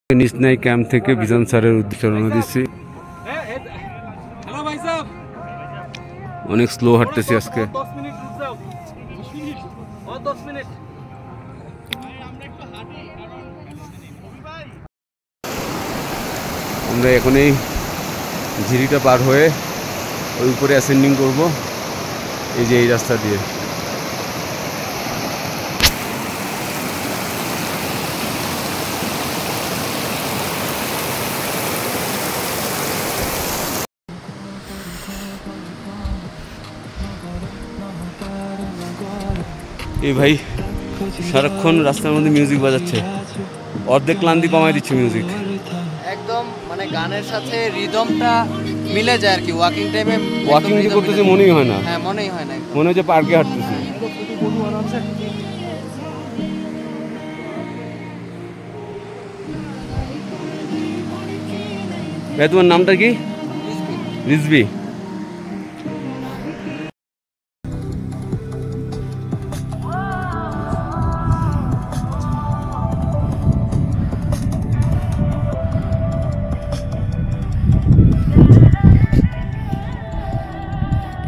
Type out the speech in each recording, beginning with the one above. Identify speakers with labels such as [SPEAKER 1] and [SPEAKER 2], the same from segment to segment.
[SPEAKER 1] নিসনাই camp থেকে বিজন স্যারের উদ্দেশ্যে রওনা দিচ্ছি। অনেক স্লো হাঁটতেছি আজকে। আমরা এখন এই ঝিরিটা পার হয়ে ওই উপরে অ্যাসেন্ডিং করব, এই যে এই রাস্তা দিয়ে। এই ভাই সারাক্ষণ রাস্তার মধ্যে মিউজিক বাজাচ্ছে, অর্ধেক ক্লান্তি কমাই দিচ্ছে মিউজিক
[SPEAKER 2] একদম, মানে গানের সাথে রিদমটা মিলে যায় আর কি। ওয়াকিং টাইমে
[SPEAKER 1] ওয়াকিং যে করতেছে মনেই হয় না।
[SPEAKER 2] হ্যাঁ, মনেই হয় না,
[SPEAKER 1] মনে হচ্ছে পার্কে হাঁটতেছে। ভাই তোমার নামটা কি? রিজবি।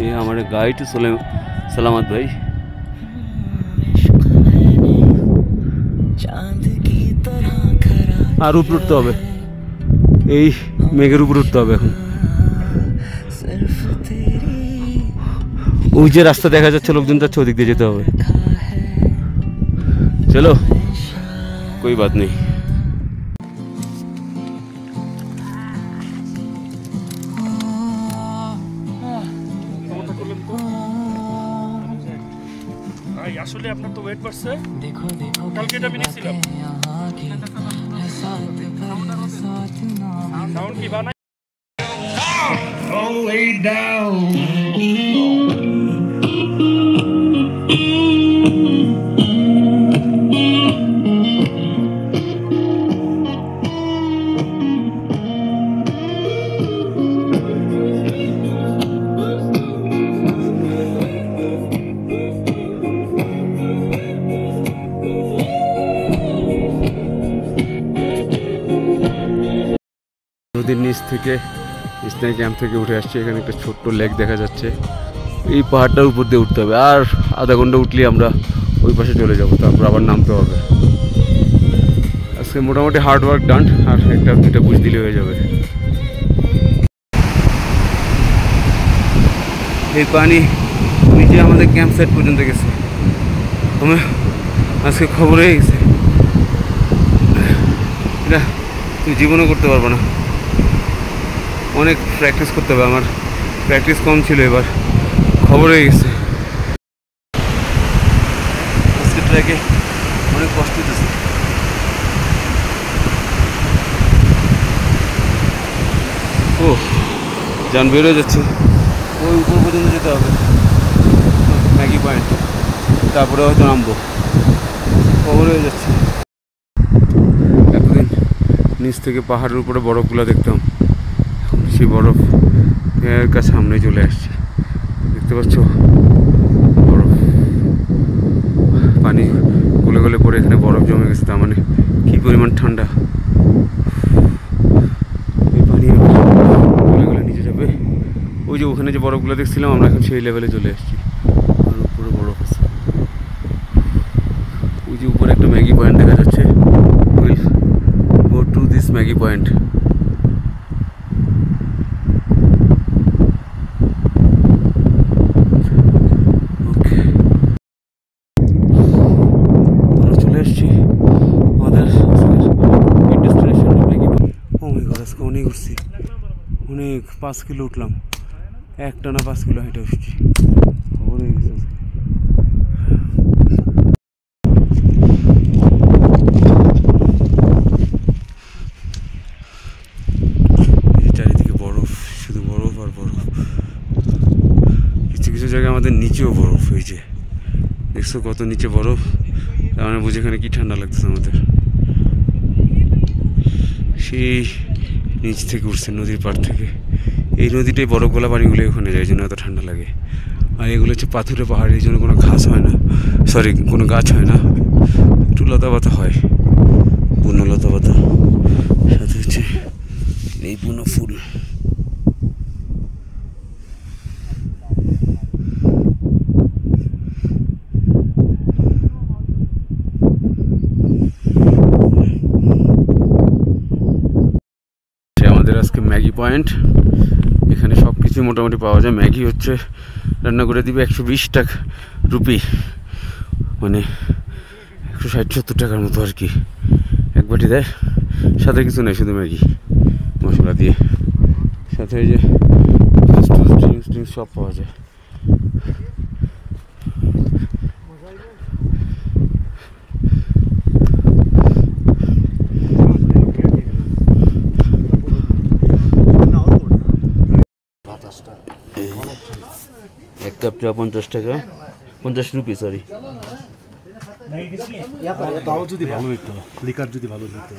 [SPEAKER 1] ये हमारे गाइड सलामत भाई। আর উপরে উঠতে হবে, এই মেঘের উপরে উঠতে হবে এখন। ওই যে রাস্তা দেখা যাচ্ছে, লোকজন যাচ্ছে, ওদিক দিয়ে যেতে হবে। চলো, कोई बात नहीं।
[SPEAKER 3] আসলে আপনার তো ওয়েট বাড়ছে। দেখো দেখো কালকে এটা আমি নিছিলাম, সাউন্ড কি বানাই all the way down।
[SPEAKER 1] নদীর নিচ থেকে নিসনাই ক্যাম্প থেকে উঠে আসছে। এখানে একটা ছোট্ট লেক দেখা যাচ্ছে। এই পাহাড়টার উপর দিয়ে উঠতে হবে, আর আধা ঘন্টা উঠলেই আমরা ওই পাশে চলে যাব, তারপর আবার নামতে হবে। আজকে মোটামুটি হার্ড ওয়ার্ক ডান, আর একটা দুটা বুঝ দিলে হয়ে যাবে। এই পানি নিচে আমাদের ক্যাম্প সাইট পর্যন্ত গেছে। আমার আজকে খবর হয়ে গেছে, এটা তুই জীবনও করতে পারবো না। অনেক প্র্যাকটিস করতে হবে, আমার প্র্যাকটিস কম ছিল, এবার খবর হয়ে গেছে। আজকে ট্র্যাকে অনেক কষ্ট হতেছে। ও যান বের হয়ে যাচ্ছে, ওই উপর পর্যন্ত যেতে হবে, ম্যাগি পয়েন্ট, তারপরে হয়তো নামবো। খবর হয়ে যাচ্ছে। এতদিন নিচ থেকে পাহাড়ের উপরে বরফগুলো দেখতাম, সেই বরফ এর কাছে সামনে চলে আসছে। দেখতে পাচ্ছ বরফ, পানি গলে গলে পরে এখানে বরফ জমে গেছে। তার মানে কি পরিমাণ ঠান্ডা। এই পানি গলে গলে নিচে যাবে। ওই যে ওখানে যে বরফগুলো দেখছিলাম, আমরা এখন সেই লেভেলে চলে আসছি, আর উপরে বরফ আছে। ওই যে উপরে একটা ম্যাগি পয়েন্ট দেখা যাচ্ছে। Will go to this Maggi point. অনেক উঠছি, অনেক 5 কিলো উঠলাম, একটানা 5 কিলো হেঁটে উঠছি। খবর হয়ে গেছে। চারিদিকে বরফ, শুধু বরফ আর বরফ। কিছু কিছু জায়গায় আমাদের নিচেও বরফ হয়েছে, দেখছো কত নিচে বরফ। তার মানে বুঝে এখানে কি ঠান্ডা লাগতেছে আমাদের। সেই নিচ থেকে উঠছে নদীর পাড় থেকে। এই নদীটাই বরফ-গলা পানিগুলো ওখানে যায়, এই জন্য এত ঠান্ডা লাগে। আর এগুলো হচ্ছে পাথুরে পাহাড়, এই জন্য কোনো ঘাস হয় না, সরি কোনো গাছ হয় না, একটু লতা পাতা হয়, বন্য লতা পাতা। সাথে হচ্ছে এই পুনো ফুল। আমাদের আজকে ম্যাগি পয়েন্ট, এখানে সব কিছু মোটামুটি পাওয়া যায়। ম্যাগি হচ্ছে রান্না করে দিবে 120 টাকা রুপি, মানে 160-70 টাকার মতো আর কি। এক বাটি দেয়, সাথে কিছু নেই, শুধু ম্যাগি মশলা দিয়ে। সাথে এই যে ড্রিঙ্কস সব পাওয়া যায়। এক কাপ চা 50 টাকা, 50 রুপি, সরি।
[SPEAKER 4] তাও যদি ভালো হইতো, লিকার যদি ভালো হইতো।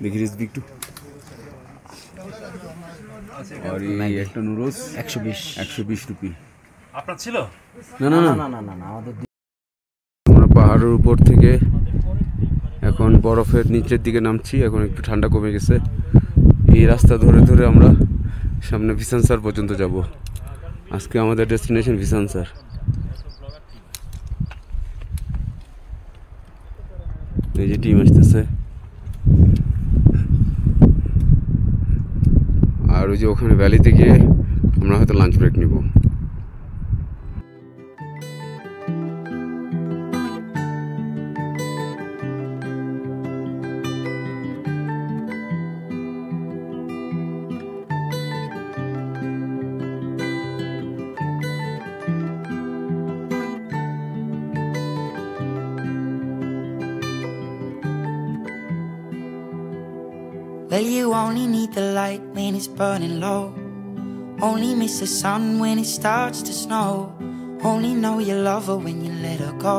[SPEAKER 1] দেখি রেসিপি একটু। আর এই একটা নুডলস 120 রুপি।
[SPEAKER 3] আপনার ছিল?
[SPEAKER 1] না না না না না, আমাদের আমরা পাহাড়ের উপর থেকে এখন বরফের নিচের দিকে নামছি। এখন একটু ঠান্ডা কমে গেছে। এই রাস্তা ধরে ধরে আমরা সামনে ভিসানসার পর্যন্ত যাব। আজকে আমাদের ডেস্টিনেশন ভিসানসার। এই যে টিম আসতেছে, আর ওই যে ওখানে ভ্যালিতে গিয়ে আমরা হয়তো লাঞ্চ ব্রেক নিব।
[SPEAKER 5] Well, you only need the light when it's burning low. Only miss the sun when it starts to snow. Only know you love her when you let her go.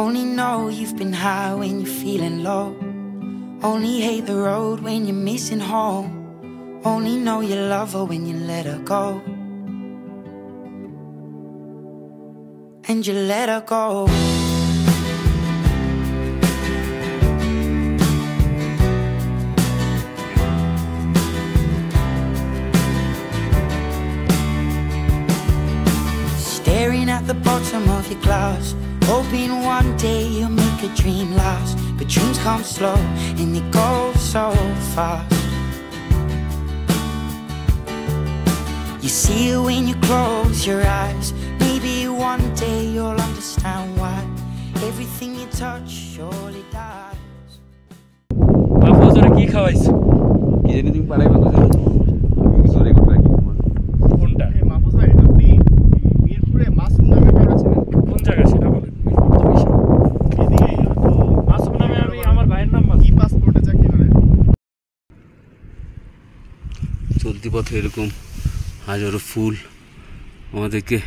[SPEAKER 5] Only know you've been high when you're feeling low. Only hate the road when you're missing home. Only know you love her when you let her go. And you let her go. Staring at the bottom of your glass, hoping one day you'll make a dream last. But dreams come slow and they go so fast. You see it when you close your eyes. Maybe one day you'll understand why everything you touch surely dies.
[SPEAKER 3] বাফুজরে কি খাওয়াইছে?
[SPEAKER 1] কি জানি তুমি পারাইবা কোথায়? আমি কিছু record রাখি।
[SPEAKER 3] কোনটা?
[SPEAKER 4] এই মাহফুজ ভাই, আপনি মিরপুরে মাসুম নামে কাউকে আছেন?
[SPEAKER 3] কোন জায়গা সেটা বলেন।
[SPEAKER 4] এদিকে তো
[SPEAKER 3] মাসুম নামে আমি, আমার ভাইয়ের নাম
[SPEAKER 4] ই পাসপোর্টে চাকরি করে।
[SPEAKER 1] চলতি পথে এরকম হাজারো ফুল আমাদেরকে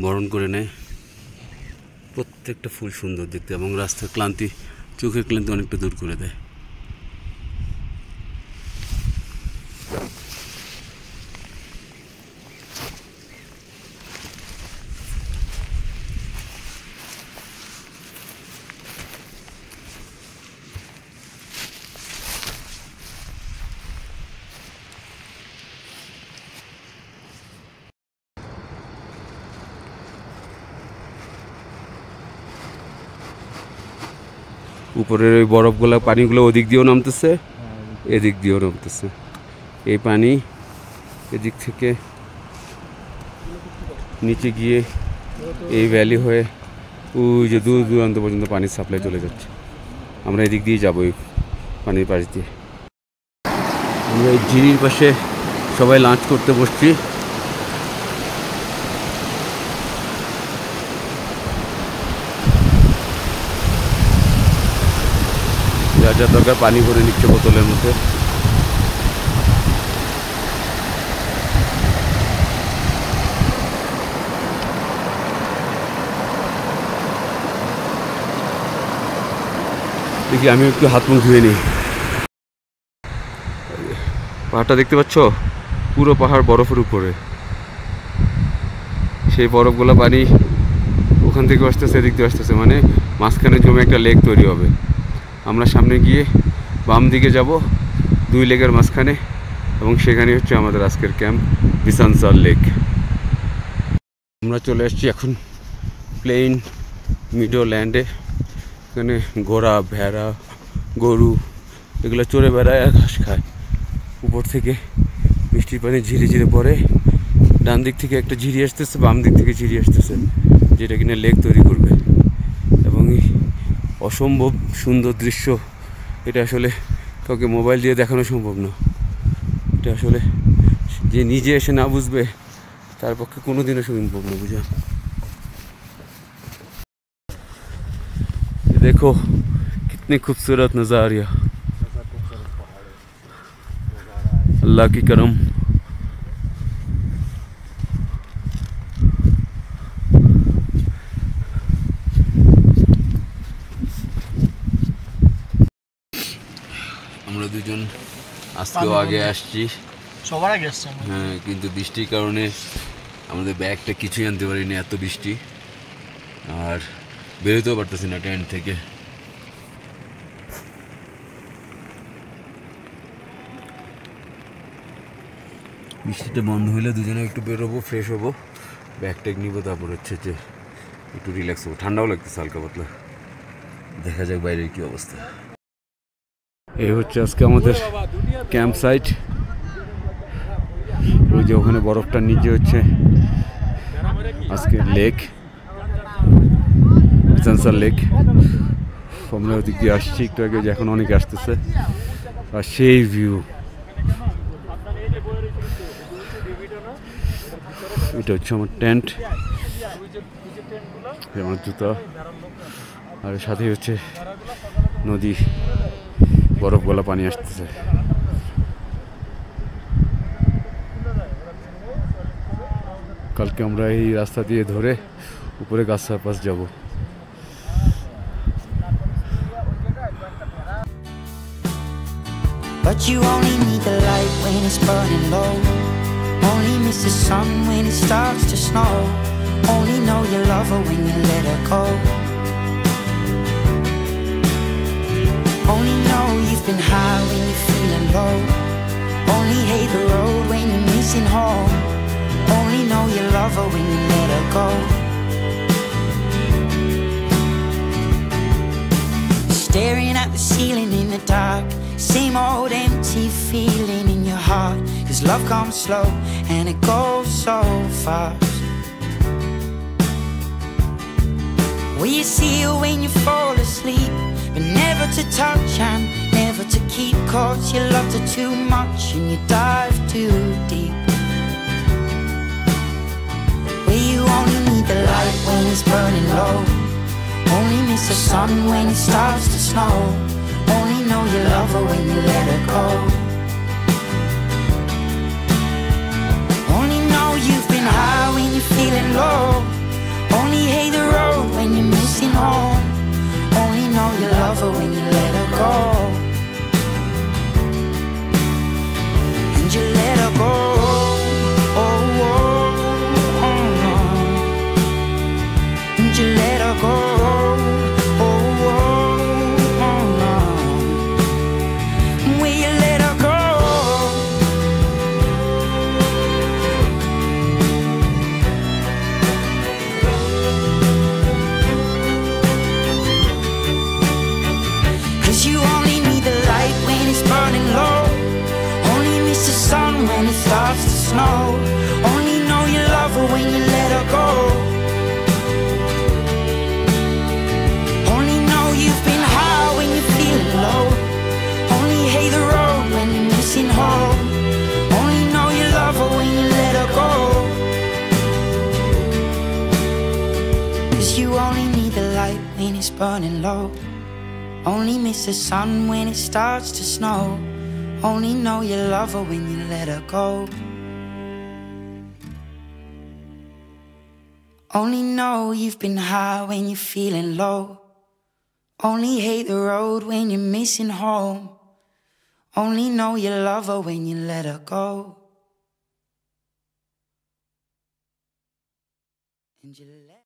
[SPEAKER 1] বরণ করে নেয়। প্রত্যেকটা ফুল সুন্দর দেখতে এবং রাস্তার ক্লান্তি, চোখের ক্লান্তি অনেকটা দূর করে দেয়। উপরের ওই বরফগুলো, পানিগুলো ওদিক দিয়েও নামতেছে, এদিক দিয়েও নামতেছে। এই পানি এদিক থেকে নিচে গিয়ে এই ভ্যালি হয়ে ওই যে দূর দূরান্ত পর্যন্ত পানির সাপ্লাই চলে যাচ্ছে। আমরা এদিক দিয়ে যাবো, এই পানির পাশ দিয়ে। আমরা এই ঝিরির পাশে সবাই লাঞ্চ করতে বসছি। যা যা দরকার পানি ভরে নিচ্ছে বোতলের মধ্যে। দেখি আমি একটু হাত মুখ ধুয়ে নিই। পাহাড়টা দেখতে পাচ্ছ? পুরো পাহাড় বরফের উপরে। সেই বরফগুলো পানি ওখান থেকে আসতেছে, এদিক দিয়ে আসতেছে, মানে মাঝখানে জমে একটা লেক তৈরি হবে। আমরা সামনে গিয়ে বাম দিকে যাব 2 লেকের মাঝখানে, এবং সেখানে হচ্ছে আমাদের আজকের ক্যাম্প বিসানসার লেক। আমরা চলে এসেছি এখন প্লেইন মিডো ল্যান্ডে। এখানে ঘোড়া, ভেড়া, গরু এগুলো চড়ে বেড়ায় আর ঘাস খায়। উপর থেকে বৃষ্টির পানি ঝিরে ঝিরে পড়ে। ডান দিক থেকে একটা ঝিরি আসতেছে, বাম দিক থেকে ঝিরি আসতেছে, যেটা কিনা লেক তৈরি করবে। এবং এই অসম্ভব সুন্দর দৃশ্য, এটা আসলে কাউকে মোবাইল দিয়ে দেখানো সম্ভব না। এটা আসলে যে নিজে এসে না বুঝবে তার পক্ষে কোনোদিনও সম্ভব না বুঝা। देखो कितनी खूबसूरत नज़ारा, अल्लाह की करम। আমরা দুজন আজকেও আগে আসছি,
[SPEAKER 3] সবার আগে আসছে।
[SPEAKER 1] হ্যাঁ, কিন্তু বৃষ্টির কারণে আমাদের ব্যাগটা কিছুই আনতে পারিনি, এত বৃষ্টি। আর বেরোতেও পারতেছি না টেন্ট থেকে। বৃষ্টিটা বন্ধ হলে দুজনে একটু বেরোবো, ফ্রেশ হবো, ব্যাগ ট্যাগ নিবো, তারপর হচ্ছে যে একটু রিল্যাক্স হবো। ঠান্ডাও লাগতেছে হালকা পাতলা। দেখা যাক বাইরের কি অবস্থা। এই হচ্ছে আজকে আমাদের ক্যাম্প সাইট। ওই যে ওখানে বরফটার নিচে হচ্ছে আজকে লেক, বিসানসার লেক। আমরা ওদিক দিয়ে আসছি একটু আগে, যে এখন অনেকে আসতেছে। আর সেই ভিউ, এটা হচ্ছে আমার টেন্ট, আমার জুতা, আর সাথে হচ্ছে নদী, বরফ গলা পানি আসতেছে। কালকে আমরা এই রাস্তা দিয়ে ধরে উপরে গাছার পাশ যাব।
[SPEAKER 5] But you only need the light when it's burning low. Only miss the sun when it starts to snow. Only know you love her when you let her go. Only know you've been high when you're feeling low. Only hate the road when you're missing home. Only know you love her when you let her go. Staring at the ceiling in the dark, same old empty feeling in your heart. 'Cause love comes slow and it goes so fast. Will you see her when you fall asleep, but never to touch and never to keep? 'Cause you loved her too much and you dive too deep. Will you only need the light when it's burning low? Only miss the sun when it starts to snow. Only know you love her when you let her go. Only know you've been high when you're feeling low. Only hate the road when you're missing home. Only know you love her when you let her go. And you let her go. Oh, oh, oh, oh. And you let her go. Starts to snow. Only know you love her when you let her go. Only know you've been high when you're feeling low. Only hate the road when you're missing home. Only know you love her when you let her go. 'Cause you only need the light when it's burning low. Only miss the sun when it starts to snow. Only know you love her when you let her go. Only know you've been high when you're feeling low. Only hate the road when you're missing home. Only know you love her when you let her go. And you let